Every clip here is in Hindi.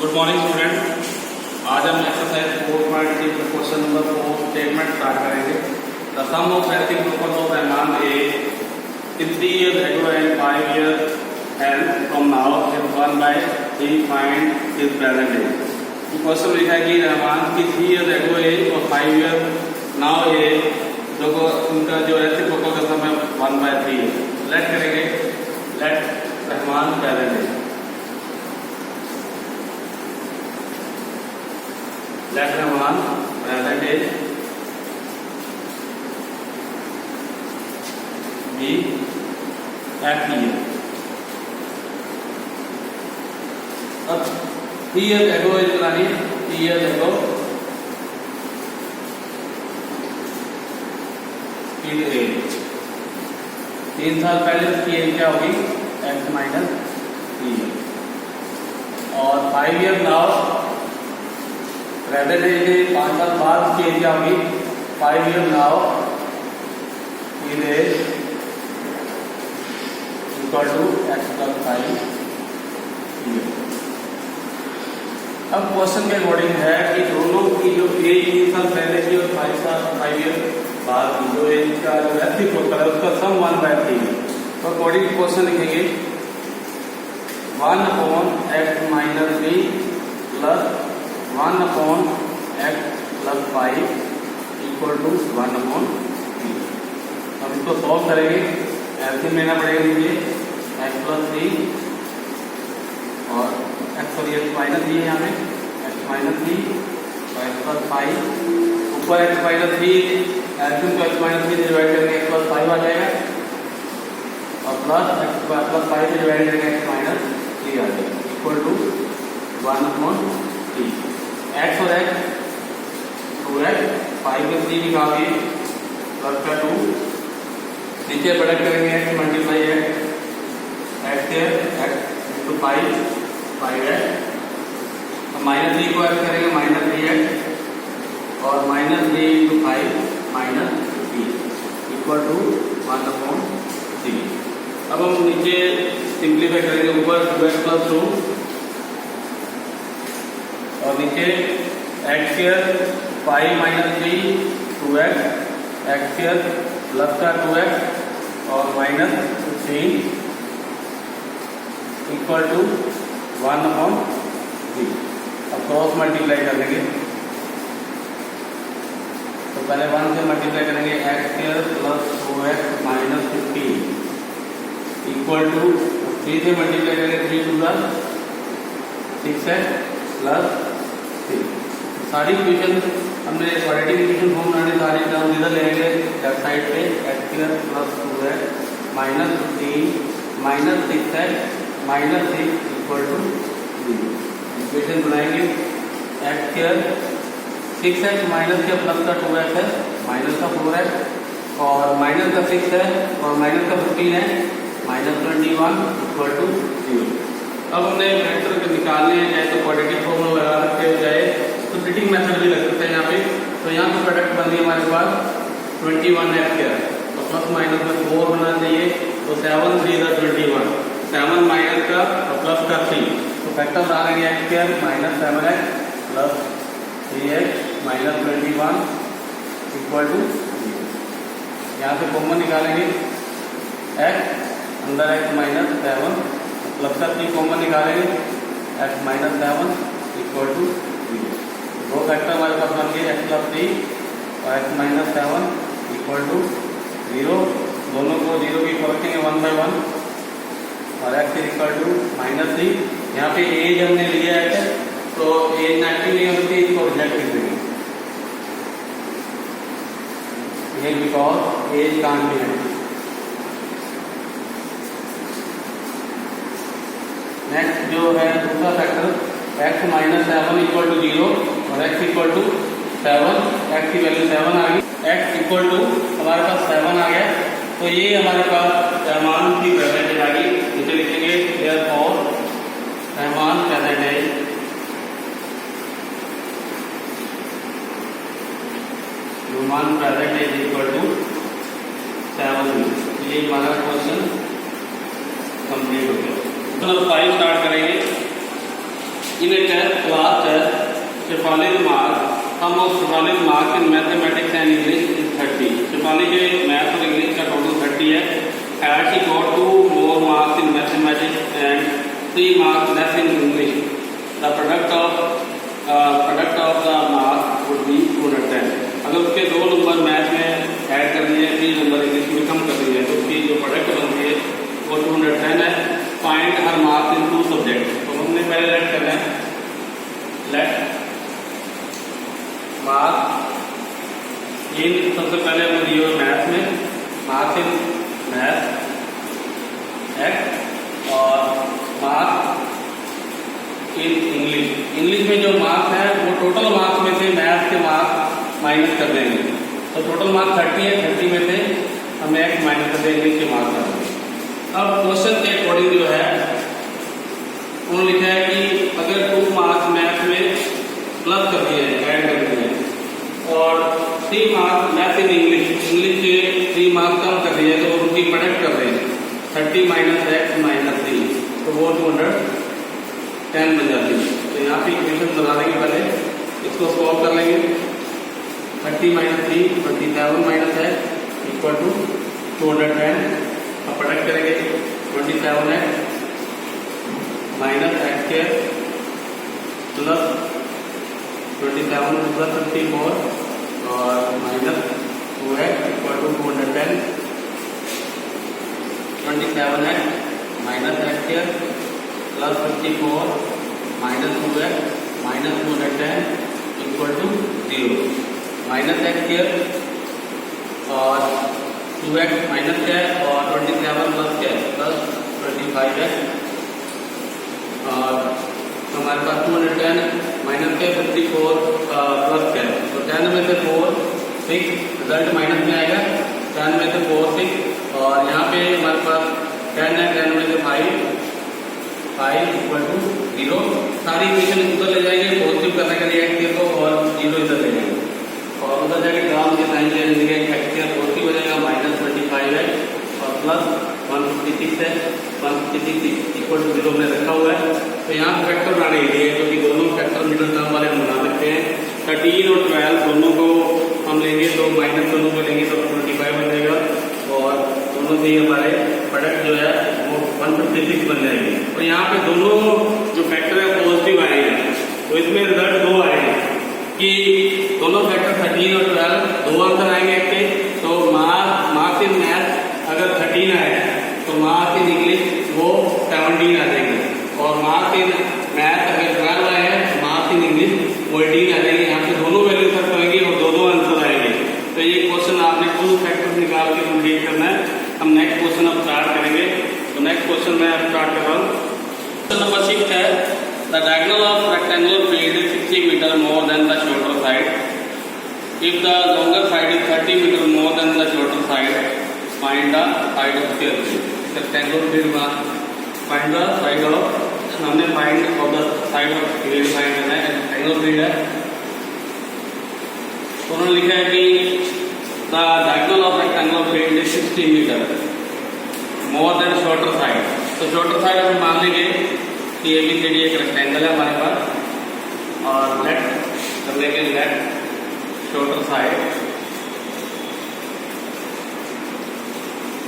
Good morning student. आज हम exercise 4.3 question number 4 statement start करेंगे। The sum of everything total of Rahman a in 3 years ago and 5 years and from now is 1/3 find his present age। Question लिखा है कि रहमान की 3 years ago ए और 5 years now ए जो उनका जो एवरीथिंग टोटल का सम है 1/3 है। लेट करेंगे let Rahman present age. Let Rahman present age be eight year. अब 3 years ago एज बनानी है। 3 years ago की एज 3 साल पहले उसकी एज क्या होगी x माइनस 3 और 5 years नाउ प्रेजेंट एज है 5 साल बाद की एज क्या होगी 5 years now is age equal to x plus 5 year. अब क्वेश्चन के अकॉर्डिंग है कि दोनों की जो एज 3 साल पहले की और 5 years बाद की जो एज का जो एथिक होता है उसका सम 1/3 है। तो अकॉर्डिंग क्वेश्चन लिखेंगे 1/x minus 3 plus 1/x plus 5 equal to 1/3। अब इसको सॉल्व करेंगे। एलसीएम लेना पड़ेगा। लीजिए x प्लस 3 और x और x माइनस 3 यहाँ पे x माइनस 3 और x प्लस 5 ऊपर x माइनस 3 एलसीएम को x माइनस 3 से डिवाइड करेंगे x प्लस 5 आ जाएगा और प्लस x प्लस 5 से डिवाइड करेंगे x माइनस 3 आ जाएगा इक्वल टू 1/3। x और x 2x 5 में 3 निकालिए प्लस का 2 नीचे प्रोडक्ट करेंगे x multiply x x into 5x minus 3 को x करेंगे माइनस 3x और minus 3 into 5 minus 3 equal to 1/3। अब हम नीचे सिंप्लीफाई करेंगे। ऊपर 2x प्लस 2 और नीचे x square 5 minus 3 2x x square plus का 2x और माइनस 3 इक्वल टू 1/3। अब क्रॉस मल्टीप्लाई कर देंगे। तो पहले 1 से मल्टीप्लाई करेंगे x square plus 2x minus 15 equal to 3 से मल्टीप्लाई करेंगे 3 2 6x प्लस 3। सारी इक्वेशन हमने क्वाड्रेटिक इक्वेशन फॉर्म बनाने सारी टर्म इधर लेंगे लेफ्ट साइड पे x square plus 2x minus 15 minus 6x minus 6 equal to 0। Equation बनाएंगे x स्क्वायर 6x माइनस का प्लस का 2x है माइनस का 4x और माइनस का 6 है और माइनस का 15 है माइनस 21 इक्वल टू 0। अब हमने वेक्टर को निकालने हैं चाहे तो क्वाड्रेटिक फॉर्मूला लगा सकते हो चाहे तो स्प्लिटिंग मेथड भी लग सकता है यहाँ पे। तो यहाँ पे प्रोडक्ट बन गई हमारे पास 21x स्क्वायर तो प्लस माइनस में 4 होना चाहिए तो 7 3 21 7 माइनस का और प्लस का 3 तो फैक्टर बना लेंगे x square minus 7x plus 3x minus 21 equal to 0। यहाँ से कॉमन निकालेंगे x अंदर x माइनस 7 प्लस का 3 कॉमन निकालेंगे x माइनस 7 इक्वल टू 0। दो फैक्टर हमारे पास बन गए x प्लस 3 और x माइनस 7 इक्वल टू 0। दोनों को 0 की रखेंगे 1/1 और x इक्वल टू माइनस 3। यहाँ पे एज हमने लिया है तो एज नेगेटिव नहीं होती इसको रिजेक्ट कर देंगे ये because age can't be negative. Next जो है दूसरा factor x minus 7 equal to 0 और x इक्वल टू 7 x की वैल्यू 7 आ गई x इक्वल टू हमारे पास 7 आ गया तो ये हमारे पास रहमान की प्रेजेंट एज आ गई। इसे लिखेंगे therefore Rahman present age Rahman present age equal to 7। ये हमारा क्वेश्चन कंप्लीट हो गया। तो 5 स्टार्ट करेंगे। in a test, class test, Shefali's mark, sum of Shefali's mark in mathematics and English is 30. Shefali के math और English का total 30 है. Had she got 2 more marks in mathematics and 3 marks less in English, the product of the mark would be 210. अगर उसके 2 नंबर मैथ में ऐड कर दिए, 3 नंबर इंग्लिश में कम कर दिए, तो उसकी जो प्रोडक्ट बनती है वो 210 है. Find her marks in 2 subject. तो हमने पहले लेट करना है, लेट मार्क्स इन, सबसे पहले हमने दिए हुए मैथ में मार्क्स इन मैथ एक्स और मार्क्स इन इंग्लिश. इंग्लिश में जो मार्क्स है वो टोटल मार्क्स में से मैथ के मार्क्स माइनस कर देंगे. तो टोटल मार्क्स 30 है, 30 में से हम एक्स माइनस कर देंगे, इंग्लिश के मार्क्स कर देंगे. अब क्वेश्चन के अकॉर्डिंग जो है उन्होंने लिखा है कि अगर 2 मार्क्स मैथ में प्लस कर दिए, ऐड कर दिए, और 3 marks math in English, English के 3 मार्क्स कम कर दिए, तो उनकी प्रोडक्ट कर देंगे 30 माइनस एक्स माइनस 3, तो वो 210 बन जाती है. तो यहाँ पे इक्वेशन बना देंगे, पहले इसको सॉल्व कर लेंगे. 30 minus 3 27 minus x equal to 210. अब प्रोडक्ट करेंगे 27 है माइनस एक्स के प्लस 27 प्लस 54 और माइनस 2x इक्वल टू 210. 27 है माइनस एक्स के plus 54 minus 2x minus 210 equal to 0. Minus x के और 2x माइनस क्या है और 27 प्लस क्या है प्लस 25 है. और हमारे पास 210 माइनस क्या 54 प्लस क्या है, तो 10 में से 4 6, रिजल्ट माइनस में आएगा. 10 में से 4 6 और यहाँ पे हमारे पास 10 है, 10 में से 5 इक्वल टू 0. सारी इक्वेशन उधर ले जाएंगे पॉजिटिव करने के लिए एक्स को, और 0 इधर ले जाएंगे, और उधर जाके ग्राम के साइन ले लेंगे. एक्स पॉजिटिव हो जाएगा, माइनस 25 है और प्लस 156 है, 156 इक्वल टू 0 में रखा हुआ है. तो यहाँ फैक्टर बनाने के लिए, क्योंकि दोनों फैक्टर मिडिल टर्म वाले हम बना सकते हैं. 13 और 12 दोनों को हम लेंगे, तो माइनस दोनों को लेंगे तो 25 बन जाएगा, और दोनों से हमारे प्रोडक्ट जो है वो 156 बन जाएगी. और यहाँ पे दोनों जो फैक्टर है पॉजिटिव आएंगे, तो इसमें रिजल्ट 2 आएंगे कि दोनों फैक्टर 13 और 12 2 आंसर आएंगे के. तो मार्क्स इन मैथ अगर 13 आए तो मार्क्स इन इंग्लिश वो 17 आ जाएंगे, और मार्क्स इन मैथ अगर 12 आए हैं तो मार्क्स इन इंग्लिश वो 18 आ जाएंगे. यहाँ पे दोनों वैल्यू तक होंगे और 2 आंसर आएंगे. तो ये क्वेश्चन आपने कुल फैक्टर निकाल के कंप्लीट करना है. हम नेक्स्ट क्वेश्चन अब स्टार्ट करेंगे. तो नेक्स्ट क्वेश्चन मैं अब स्टार्ट कर रहा हूँ. क्वेश्चन नंबर 6 है, the diagonal of rectangular field is 60 metre more than the shorter side. If the longer side is 30 meter more than the shorter side, find the side of square field. Rectangular field में find the side of, हमने find of the side of field find करना है. rectangular field है, तो उन्होंने लिखा है कि the diagonal of rectangular field is 60 meter more than shorter side. तो shorter side हम मान लेंगे कि ABCD एक rectangle है हमारे पास, और let कर लेंगे let shorter side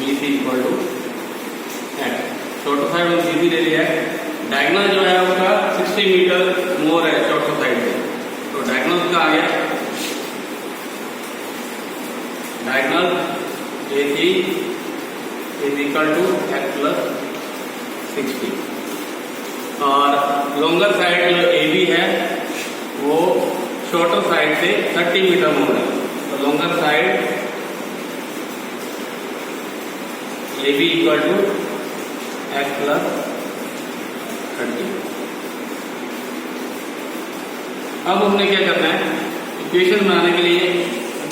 BC equal to x. Shorter side और BC ले लिया है. डायगोनल जो है उसका 60 मीटर मोर है शॉर्टर साइड से, तो डायगोनल उसका आ गया, diagonal AC is equal to x plus 60. और लॉन्गर साइड जो AB है वो शॉर्टर साइड से 30 मीटर मोर है, तो longer side AB equal to x plus 30. अब हमने क्या करना है, इक्वेशन बनाने के लिए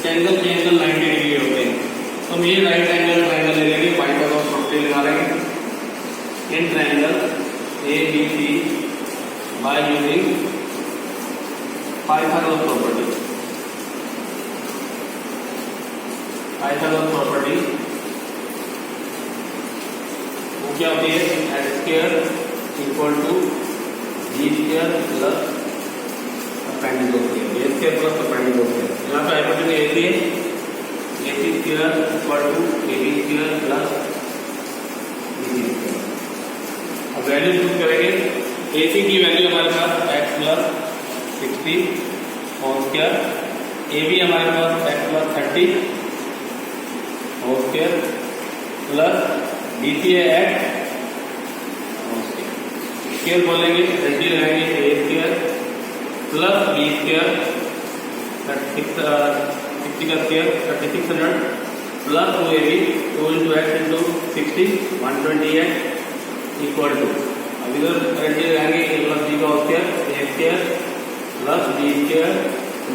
एंगल के एंगल 90 डिग्री होते हैं, तो हम ये राइट एंगल ट्रायंगल ले लेंगे, पॉइंट ऑफ प्रॉपर्टी लगा लेंगे. In triangle ABC by using Pythagoras property. Pythagoras property वो क्या होती है, x² equal to B square plus appendix square, A square plus appendix square. यहाँ पे हाइपोटेन्यूज ए सी है, A C square equal to A B square plus B C square. अब वैल्यू यूज करेंगे, ए सी की वैल्यू हमारे पास x plus 60 whole square, A B हमारे पास x plus 30 whole square plus B C है एक्स स्क्वायर बोलेंगे, रेडी रहेंगे A square plus B square 60 का square 3600 plus 2ab 2 into x into 60 120x equal to, अब इधर रेडी रहेंगे ए प्लस बी का square A square plus B square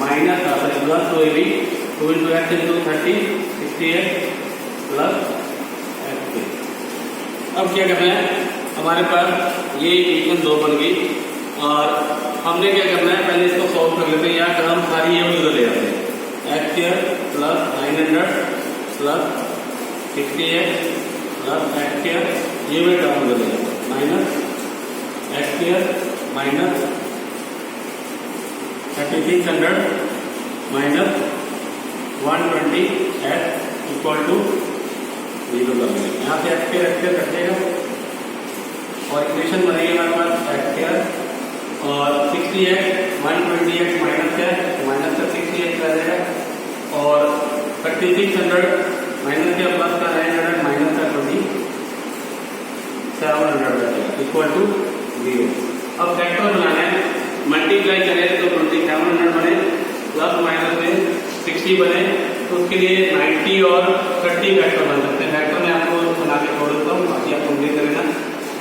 minus plus 2ab 2 into x into 30 60x plus x. अब क्या करना है, हमारे पास ये इक्वेशन 2 बन गई और हमने क्या करना है, पहले इसको सॉल्व कर लेते हैं। यहाँ हम सारी ये उधर ले आते हैं, x square plus 900 plus 60x plus x square, ये मैं टर्म कर देंगे minus x square minus 3600 minus 120x equal to 0 कर देंगे। यहाँ से एक्स स्क्वायर कटेगा और इक्वेशन बनेगी हमारे पास एक्स स्क्वायर और 60x 120x माइनस क्या है, माइनस का 60x आ जाएगा और 3600 माइनस क्या प्लस का 900 माइनस का 2700 इक्वल टू 0। अब फैक्टर बनाना है, मल्टीप्लाई करें तो 2700 बने प्लस माइनस में 60 बने, तो उसके लिए 90 और 30 फैक्टर बन सकते हैं। फैक्टर में आपको बना के छोड़ देता हूँ, बाकी आप कंप्लीट करें ना।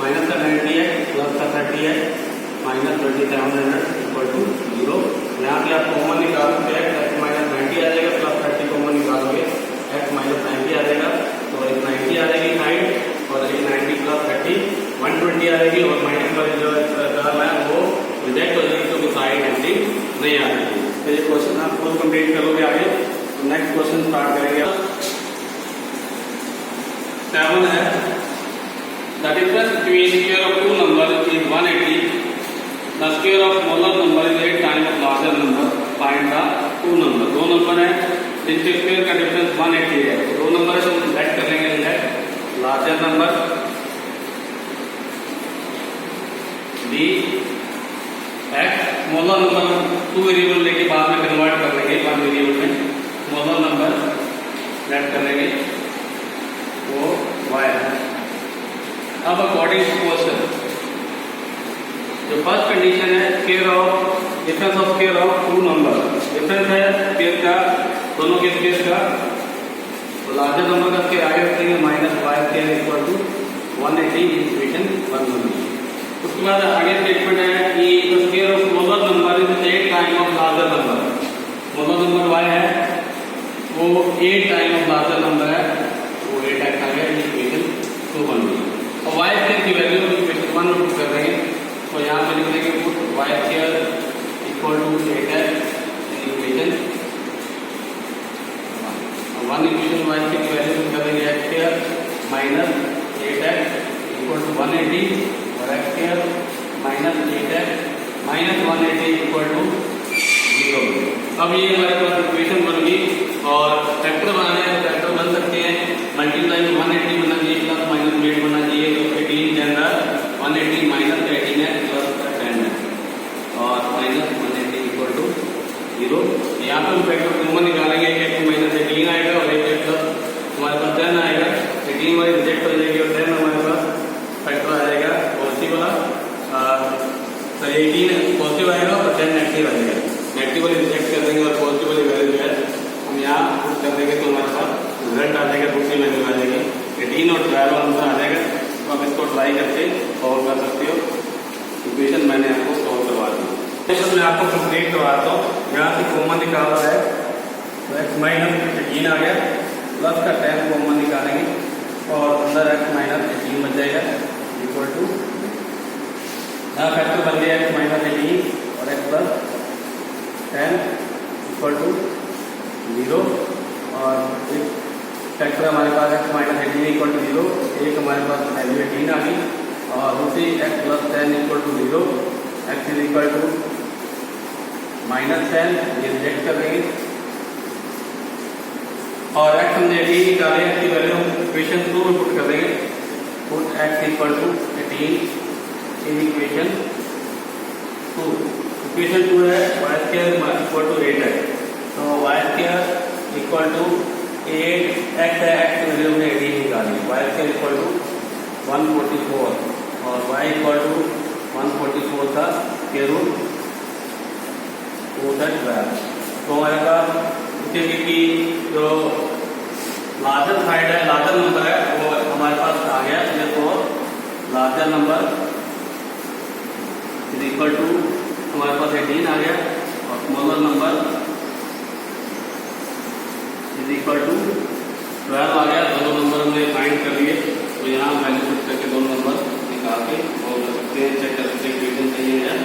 माइनस का 90x प्लस का 30x माइनस 2700 इक्वल टू 0। यहाँ पे आप कॉमन निकाल सकते हैं, एक्स माइनस 90 आ जाएगा प्लस 30 कॉमन निकालोगे एक्स माइनस 90 आ जाएगा, तो एक 90 आ जाएगी साइड और एक 90 प्लस 30 120 आ जाएगी और माइनस वाली जो टर्म है वो रिजेक्ट हो जाएगी क्योंकि साइड एंटी नहीं आ रही। तो ये क्वेश्चन आप खुद कंप्लीट करोगे आगे। नेक्स्ट क्वेश्चन स्टार्ट करेंगे। 7 है, the difference between square of two numbers is 180. The square of smaller number is 8 times of larger number. Find the two number. दो नंबर है जिनके स्क्वायर का डिफरेंस 180 है। दो नंबर है तो लेट कर लेंगे, let larger number the x, smaller number 2 variable लेके बाद में कन्वर्ट कर लेंगे 1 वेरिएबल में, स्मॉलर नंबर लेट कर लेंगे वो वाई है। अब अकॉर्डिंग टू क्वेश्चन जो फर्स्ट कंडीशन है square of difference of square of two number, difference है स्क्वायर का दोनों के स्क्वायर का, तो लार्जर नंबर का स्क्वायर आगे रखेंगे minus y square equal to 180 equation 1 बनेगी। उसके बाद आगे स्टेटमेंट है कि the square of smaller number is 8 time of larger number. Smaller number y है वो 8 टाइम ऑफ लार्जर नंबर है, वो 8x आ गया, इक्वेशन 2 बन गई। और वाई स्क्वायर की वैल्यू इक्वेशन 1 में पुट कर देंगे, तो यहाँ पे लिख देंगे put y square equal to 8x equation 1 equation y square की वैल्यू पुट कर देंगे x square minus 8x equal to 180 और x square minus 8x minus 180 equal to 0। अब ये हमारे पास इक्वेशन बन गई और फैक्टर बनाने हैं, फैक्टर बन सकते हैं मल्टीप्लाई 180 बनना चाहिए प्लस माइनस 8 बनना चाहिए, तो 18 के अंदर 180 माइनस 18 है प्लस 10 है और माइनस 180 इक्वल टू 0। यहाँ पर हम फैक्टर कॉमन निकालेंगे, एक माइनस 18 आएगा और एक प्लस हमारे पास 10 आएगा, 18 वाली रिजेक्ट हो जाएगी और 10 हमारे पास फैक्टर आ जाएगा पॉजिटिव वाला, तो 18 पॉजिटिव आएगा और 10 नेगेटिव आएगा। नेगेटिव वाली रिजेक्ट कर देंगे और पॉजिटिव वाली वैल्यू जो है हम यहाँ पुट कर देंगे, तो हमारे पास रिजल्ट आ जाएगा, दूसरी वैल्यू आ जाएगी 18 और 12 आंसर आ जाएगा। तो आप इसको ट्राई करके सॉल्व कर सकते हो। इक्वेशन मैंने आपको सॉल्व करवा दी, इक्वेशन मैं आपको कंप्लीट करवाता हूँ। यहाँ से कॉमन निकाल रहा है तो एक्स माइनस 18 आ गया, प्लस का 10 कॉमन निकालेंगे और अंदर एक्स माइनस 18 बच जाएगा इक्वल टू, यहाँ फैक्टर बन गया एक्स माइनस 18 और एक्स प्लस 10 इक्वल टू 0 और एक फैक्टर हमारे पास एक्स माइनस 18 इक्वल टू 0, एक हमारे पास वैल्यू 18 आ गई और दूसरी x plus 10 equal to 0 x is equal to -10, ये रिजेक्ट कर देंगे। और x हमने 18 निकाले, x की वैल्यू हम इक्वेशन 2 में पुट कर देंगे। Put x equal to 18 in equation 2। Equation 2 है y स्क्वायर इक्वल टू 8 है, तो y square equal to 8, x है, x की वैल्यू हमने 18 निकाली, y स्क्वायर इक्वल टू 144 और y इक्वल टू 144 का स्क्वायर रूट 212। तो हमारे पास देखिए कि जो लार्जर साइड है, लार्जर नंबर है, वो हमारे पास आ गया। तो larger number is equal to हमारे पास 18 आ गया और smaller number is equal to 12 आ गया। दोनों नंबर हमने फाइंड कर लिए, तो यहाँ वैल्यू पुट करके दोनों नंबर निकाल के और चेक कर सकते हैं इक्वेशन सही है या